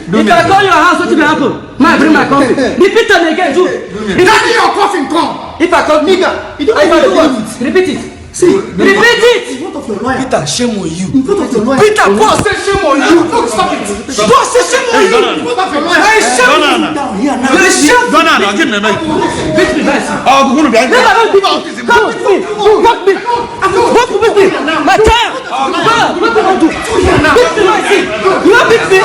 If I call your house, what will happen? Man, bring my coffee. Repeat it again, Jude. Daddy, your coffin come. If I call nigga, you don't do what? Repeat it. See, repeat it. In front of your lawyer. Peter, shame on you. In front of your lawyer. Peter, boss, say shame on you. Stop it. Boss, say shame on you. In front of your lawyer. I shame you. Down here now. Give me a mic. Beat me, guys. Oh, go to the Never don't beat me. Come with me. Fuck me. Fuck with me. My child. What do I do? Beat me, my seat. You want beat me?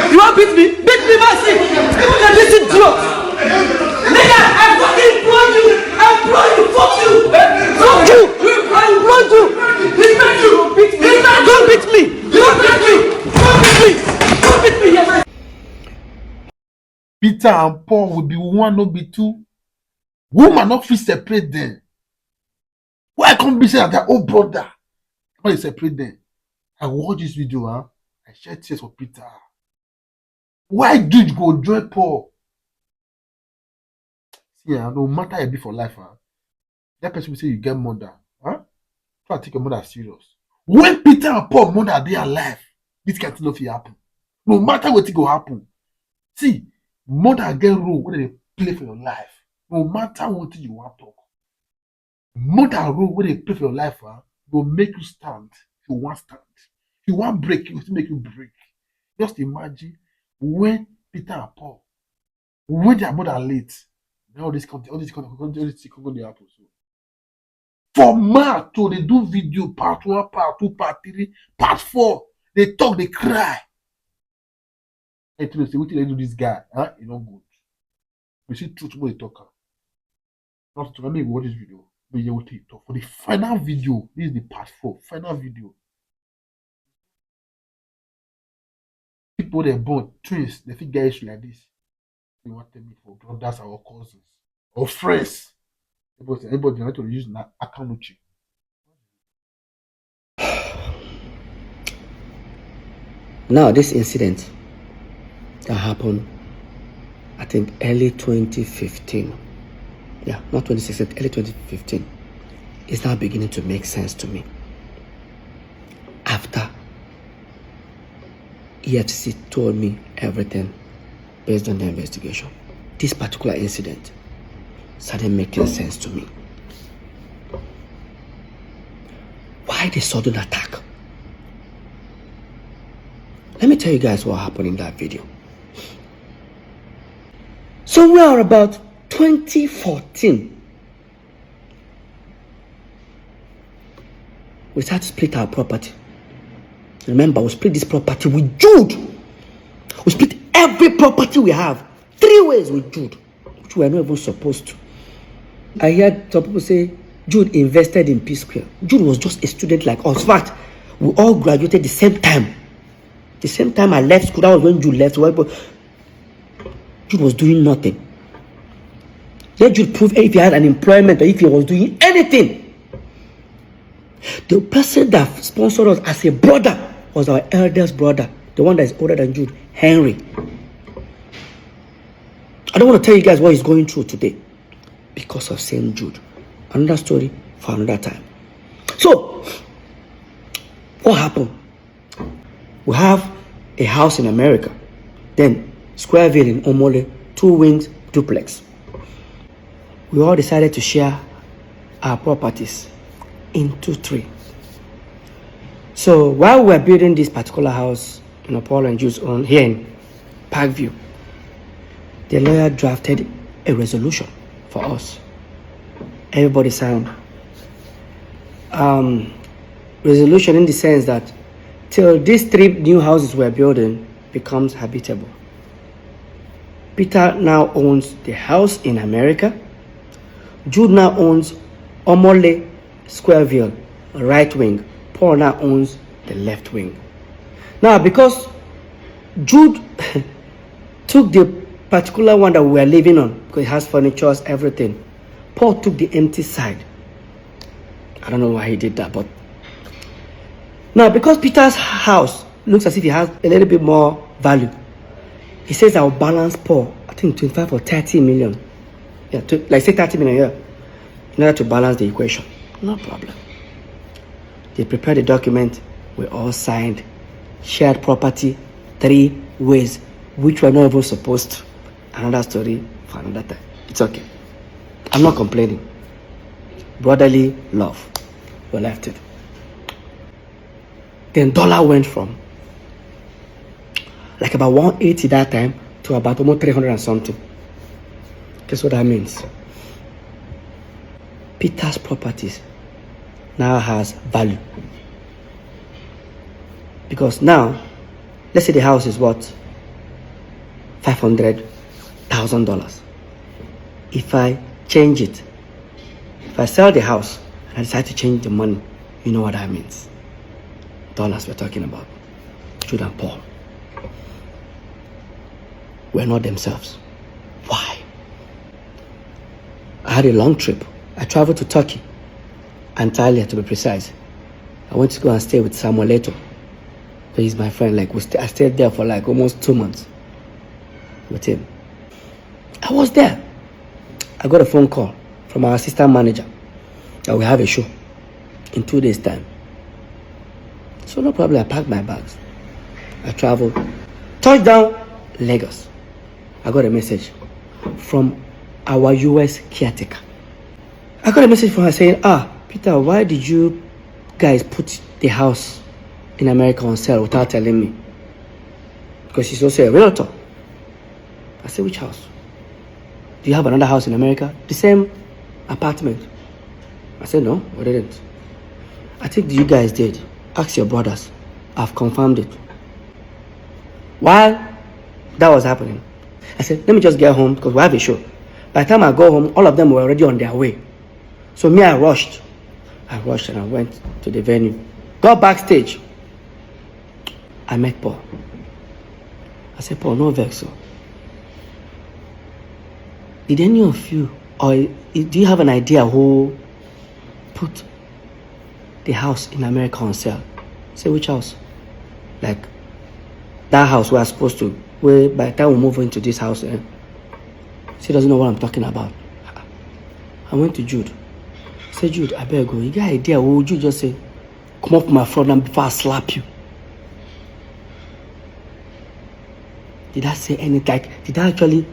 You want beat me? Beat me, my seat. Even this is joke. Nigga, I fucking blow you. I blow you. Fuck you. Fuck you. I blow you. Respect you. Beat me. Don't beat me. Don't beat me. Don't beat me. Don't beat me. Yes. Peter and Paul will be one, no be two. Woman not fit separate them. Why can't be say that their own brother? Why they separate them? I watch this video, huh? I shed tears for Peter. Why did you go join Paul? See, no matter you be for life, huh? That person will say you get murder, huh? Try to take your mother serious. When Peter and Paul mother they alive, this can't know if it happen. No matter what it go happen. See, mother get role when they play for your life. No matter what you want to talk. Mother role when they play for your life, huh? Will make you stand. You want stand. You want break, it will still make you break. Just imagine when Peter and Paul, when their mother late, now all this content they happen. So for Mark to they do video part 1, part 2, part 3, part 4, they talk, they cry. Hey, to say, what did they do this guy? Huh? It's not good. We see truth when they talk. Not to let me watch this video. But you will take talk. For the final video, this is the part 4, final video. People they born twins, they think guys like this. They want them for brothers or cousins or friends. Everybody want to use an account. Now this incident that happened, I think early 2015. Yeah, not 2016, early 2015. Is now beginning to make sense to me. After EFCC told me everything based on the investigation. This particular incident started making sense to me. Why the sudden attack? Let me tell you guys what happened in that video. Somewhere about 2014, we started to split our property. Remember, we split this property with Jude. We split every property we have 3 ways with Jude, which we are not even supposed to. I heard some people say Jude invested in P Square. Jude was just a student like us. In fact, we all graduated the same time. The same time I left school, that was when Jude left. Jude was doing nothing. Let Jude prove if he had an employment or if he was doing anything. The person that sponsored us as a brother was our eldest brother, the one that is older than Jude, Henry. I don't want to tell you guys what he's going through today because of St. Jude. Another story for another time. So, what happened? We have a house in America, then Squareville in Omole, 2 wings duplex. We all decided to share our properties into 3. So while we were building this particular house in Paul and Jude's own here in Parkview, the lawyer drafted a resolution for us. Everybody signed. Resolution in the sense that till these 3 new houses we're building becomes habitable. Peter now owns the house in America. Jude now owns Omole Squareville, right wing. Paul now owns the left wing. Now, because Jude took the particular one that we were living on, because it has furniture, everything, Paul took the empty side. I don't know why he did that, but now because Peter's house looks as if it has a little bit more value, he says I'll balance Paul, I think 25 or 30 million. Yeah, like say 30 million, yeah, in order to balance the equation. No problem. They prepared the document, we all signed, shared property 3 ways which we're not even supposed to. Another story for another time. It's okay. I'm not complaining. Brotherly love. We left it. Then dollar went from like about 180 that time to about almost 300 and something. Guess what that means? Peter's properties now has value. Because now, let's say the house is worth $500,000. If I change it, if I sell the house and I decide to change the money, you know what that means. Dollars we're talking about. Jude and Paul were not themselves. Why? I had a long trip. I traveled to Turkey, Antalya to be precise. I went to go and stay with Samuel Leto. So he's my friend. Like I stayed there for like almost 2 months with him. I was there. I got a phone call from our assistant manager that we have a show in 2 days' time. So no problem, I packed my bags. I traveled. Touchdown, Lagos. I got a message from our US caretaker. I got a message from her saying, Peter, why did you guys put the house in America on sale without telling me? Because she's also a realtor. I said, which house? Do you have another house in America? The same apartment. I said, no, we didn't. I think you guys did. Ask your brothers. I've confirmed it. While that was happening, I said, let me just get home because we have a show. By the time I go home, all of them were already on their way. So me, I rushed and I went to the venue. Got backstage. I met Paul. I said, Paul, no vex. Did any of you, or do you have an idea who put the house in America on sale? Say, which house? Like, that house we are supposed to, where by the time we move into this house, she doesn't know what I'm talking about. I went to Jude. I said, Jude, I better go. You got an idea? What would you just say? Come up my front and before I slap you. Did I say anything? Like, did I actually?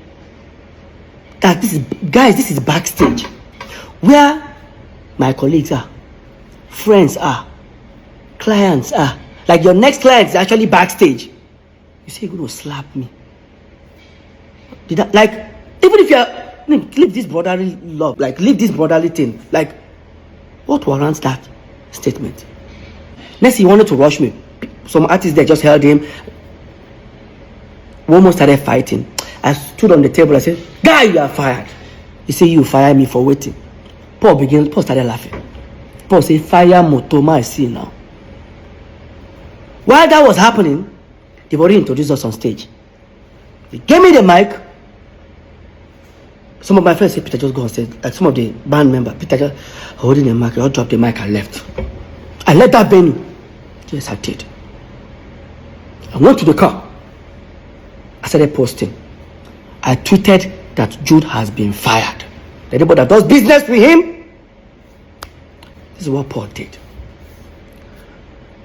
That this is, guys, this is backstage, where my colleagues are, friends are, clients are. Like your next client is actually backstage. You say you're going to slap me. Did I, like, even if you're, leave this brotherly love, like leave this brotherly thing, like, what warrants that statement? Next, he wanted to rush me. Some artists there just held him. We almost started fighting. I stood on the table. I said, guy, you are fired. He said, you fire me for waiting. Paul started laughing. Paul said, fire Motoma, I see now. While that was happening, they've already introduced us on stage. They gave me the mic. Some of my friends said, Peter, just go on stage. Like some of the band members, Peter just holding the mic. I dropped the mic and left. I left that venue. Yes, I did. I went to the car. I started posting. I tweeted that Jude has been fired. Anybody that does business with him, this is what Paul did.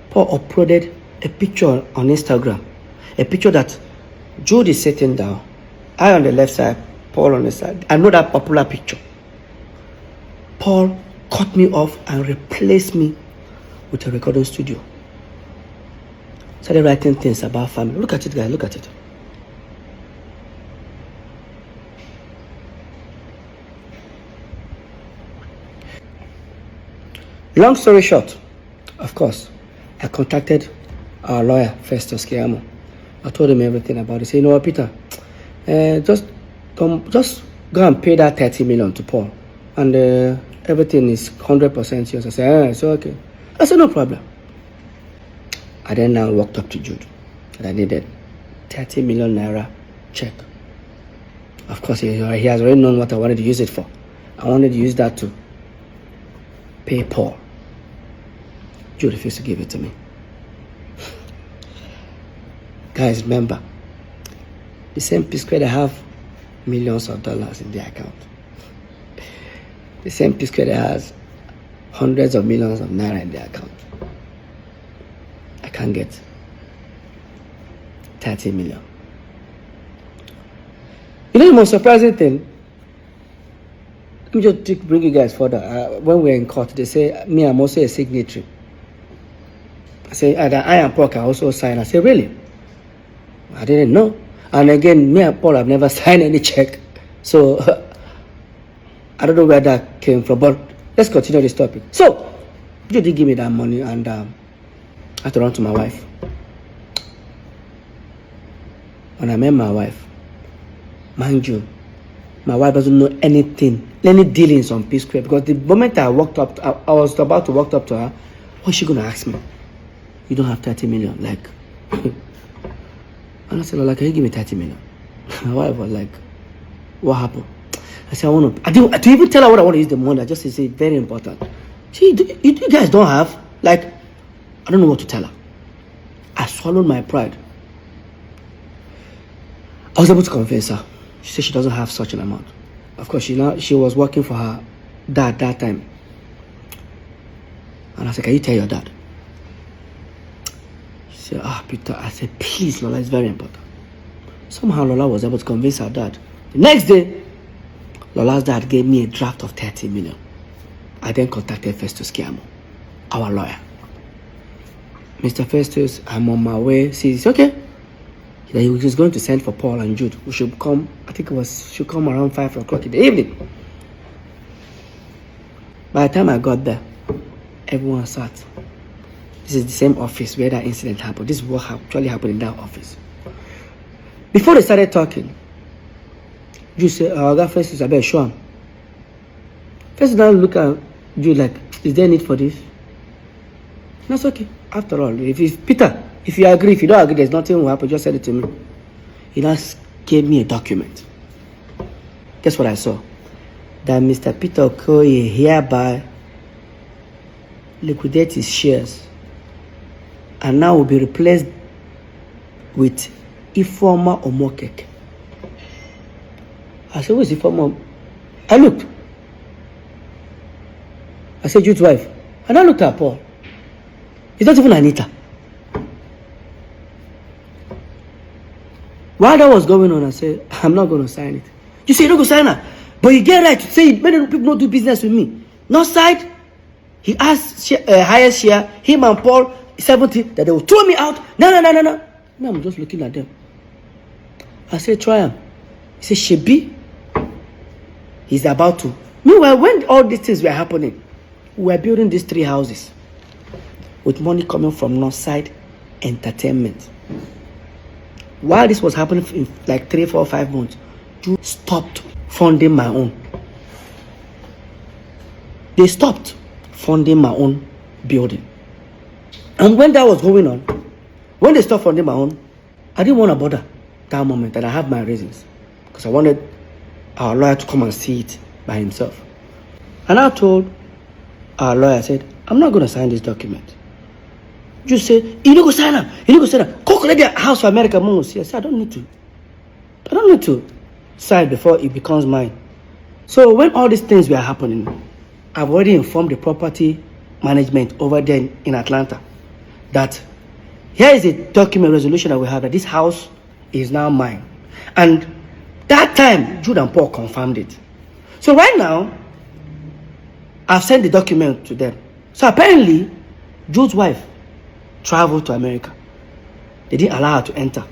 Paul uploaded a picture on Instagram. A picture that Jude is sitting down. I on the left side, Paul on the side. I know that popular picture. Paul cut me off and replaced me with a recording studio. Started writing things about family. Look at it, guys. Look at it. Long story short, of course, I contacted our lawyer, Festus Kiamo. I told him everything about it. He said, you know what, Peter, just go and pay that 30 million to Paul. And everything is 100% yours. I said, it's okay. I said, no problem. I then now walked up to Jude. And I needed 30 million naira check. Of course, he has already known what I wanted to use it for. I wanted to use that to pay Paul. Jude refused to give it to me. Guys, remember, the same P-Square that have millions of dollars in their account. The same P-Square that has hundreds of millions of naira in their account. I can't get 30 million. You know the most surprising thing? Let me just bring you guys further. When we're in court, they say, me, I'm also a signatory. I say, and I and Paul can also sign. I say, really? I didn't know. And again, me and Paul have never signed any check. So, I don't know where that came from. But let's continue this topic. So, Jude did give me that money, and I had to run to my wife. When I met my wife, mind you, my wife doesn't know anything, any dealings on P Square, because the moment I walked up, I was about to walk up to her, what's she going to ask me? You don't have 30 million, like. And I said, Lola, can you give me 30 million? My wife was like, what happened? I said, I to even tell her what I want to use the money, I just say, very important. See, you guys don't have, like, I don't know what to tell her. I swallowed my pride. I was able to convince her. She said she doesn't have such an amount. Of course, she was working for her dad that time. And I said, can you tell your dad? She said, Peter. I said, please, Lola, it's very important. Somehow Lola was able to convince her dad. The next day, Lola's dad gave me a draft of 30 million. I then contacted Festus Kiamo, our lawyer. Mr. Festus, I'm on my way. She said, okay. That he was going to send for Paul and Jude. We should come, I think should come around 5 o'clock in the evening. By the time I got there, everyone sat. This is the same office where that incident happened. This is what actually happened in that office. Before they started talking, Jude said, I got Festus, I better show him. Festus now look at Jude like, is there a need for this? That's okay. After all, if Peter, if you agree, if you don't agree, there's nothing will happen, just send it to me. He just gave me a document. Guess what I saw? That Mr. Peter Okoye hereby liquidate his shares and now will be replaced with Ifeoma Omokeke. I said, who is Ifeoma? I looked. I said, Jude's wife. And I looked at Paul. It's not even Anita. While that was going on, I said, I'm not going to sign it. You say, you're not going to sign her. But you get right to say it. Many people don't do business with me. North side, he asked highest share, him and Paul, 70, that they will throw me out. No. Now I'm just looking at them. I said, try him. He said, Shebi, he's about to. Meanwhile, when all these things were happening, we were building these 3 houses with money coming from Northside Entertainment. While this was happening in like 3, 4, 5 months, Jude stopped funding my own. They stopped funding my own building. And when that was going on, when they stopped funding my own, I didn't want to bother that moment, and I have my reasons. Because I wanted our lawyer to come and see it by himself. And I told our lawyer, I said, I'm not going to sign this document. You say, you need to sign up. You need to sign up. Go collect the house for America. I said, I don't need to sign before it becomes mine. So when all these things were happening, I've already informed the property management over there in Atlanta that here is a document resolution that we have that this house is now mine. And that time, Jude and Paul confirmed it. So right now, I've sent the document to them. So apparently, Jude's wife traveled to America. They didn't allow her to enter.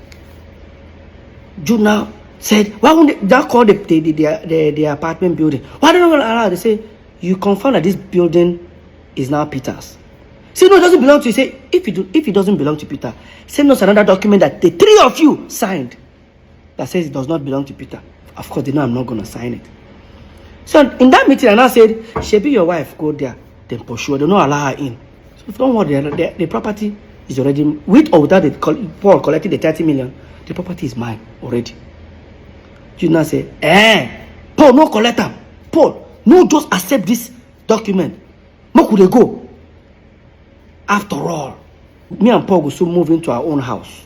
Jude now said, why won't they call the apartment building? Why don't they allow her? They say, you confirm that this building is now Peter's. Say, no, it doesn't belong to you. Say, if it doesn't belong to Peter, send us another document that the 3 of you signed that says it does not belong to Peter. Of course, they know I'm not going to sign it. So in that meeting, I now said, Shebi, your wife, go there. Then for sure, they don't allow her in. So if you don't worry, the property is already, with or without Paul collecting the 30 million, the property is mine already. You now say, Paul, no collect them. Paul, no, just accept this document. Where could they go? After all, me and Paul will soon move into our own house.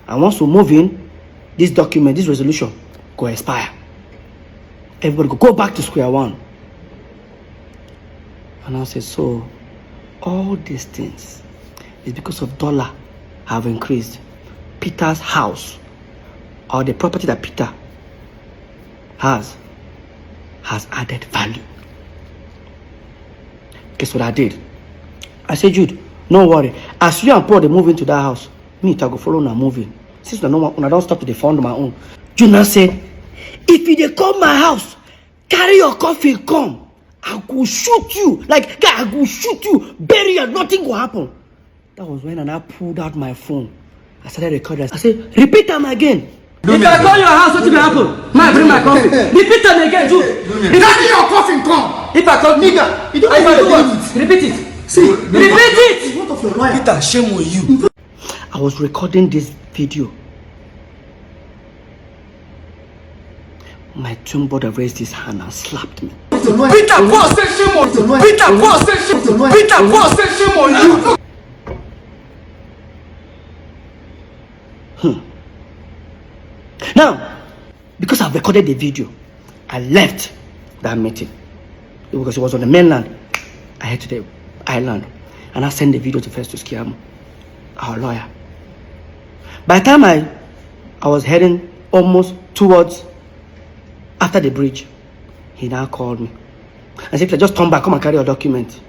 And once we move in, this document, this resolution, go expire. Everybody go back to square one. And I said, so all these things is because of dollar have increased. Peter's house, or the property that Peter has added value. Guess what I did? I said, Jude, no worry. As you and Paul they move into that house, me to go follow now moving. Since I don't stop to defend my own. Jude now said, if you dey come my house, carry your coffee come. I go shoot you. Like, guy, I go shoot you. Bury you. Nothing will happen. That was when I pulled out my phone. I started recording. I said, repeat them again. If I call your house, what will happen? Man, bring my coffee. Repeat them again, Jude. Carry your coffin come. If I call nigga, you don't do what? Repeat it. See, repeat it. What of your lawyer? Peter, shame on you. I was recording this video. My twin brother raised his hand and slapped me. Peter, Paul said shame on you. Peter, Paul said shame on you. Peter, Paul said shame on you. Now, because I've recorded the video, I left that meeting. Because it was on the mainland. I head to the island. And I sent the video to Festus Kiamu, our lawyer. By the time I was heading almost towards after the bridge, he now called me. I said, just turn back, come and carry your document.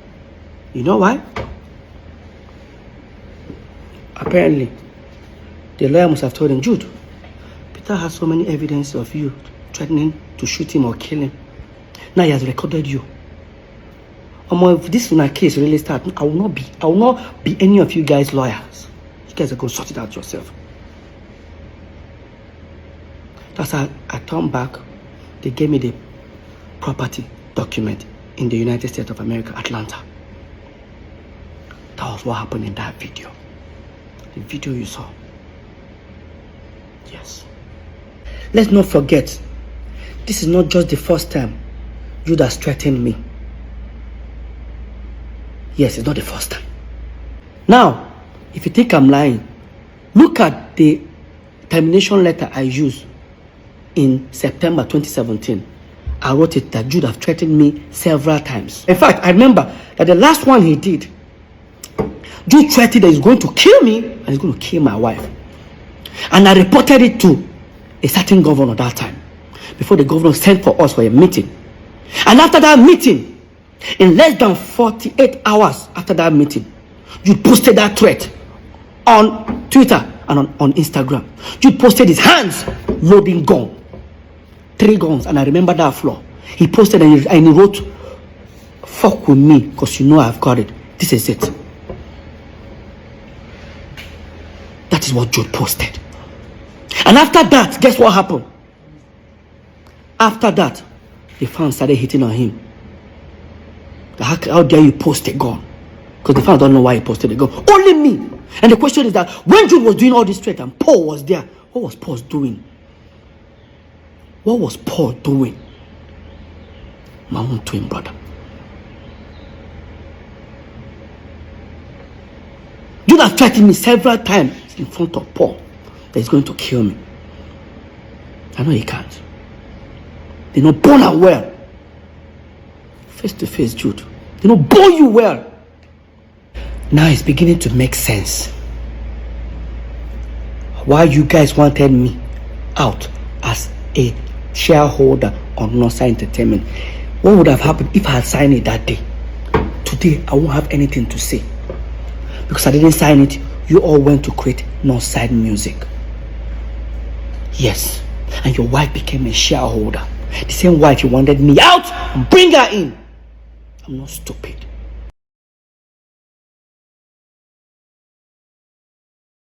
You know why? Apparently, the lawyer must have told him, Jude, Peter has so many evidence of you threatening to shoot him or kill him. Now he has recorded you. If this in a case really start, I will not be any of you guys lawyers. You guys are going to sort it out yourself. That's how I turned back. They gave me the property document in the United States of America, Atlanta. That was what happened in that video. The video you saw. Yes. Let's not forget, this is not just the first time Jude has threatened me. Yes, it's not the first time. Now, if you think I'm lying, look at the termination letter I used in September 2017. I wrote it that Jude have threatened me several times. In fact, I remember that the last one he did, Jude threatened that he's going to kill me and he's going to kill my wife. And I reported it to a certain governor that time, before the governor sent for us for a meeting. And after that meeting, in less than 48 hours after that meeting, Jude posted that threat on Twitter and on Instagram. Jude posted his hands loading gun. 3 guns, and I remember that floor. He posted and he wrote, fuck with me, because you know I've got it. This is it. That is what Jude posted. And after that, guess what happened? After that, the fans started hitting on him. How dare you post a gun? Because the fans don't know why he posted a gun. Only me. And the question is that when Jude was doing all this threat and Paul was there, what was Paul doing? What was Paul doing? My own twin brother. Jude has threatened me several times in front of Paul that he's going to kill me. I know he can't. They know born and well. Face to face, Jude. They know born you well. Now it's beginning to make sense. Why you guys wanted me out as a shareholder on Northside Entertainment. What would have happened if I had signed it that day? Today, I won't have anything to say. Because I didn't sign it, you all went to create Northside Music. Yes, and your wife became a shareholder. The same wife you wanted me out and bring her in. I'm not stupid.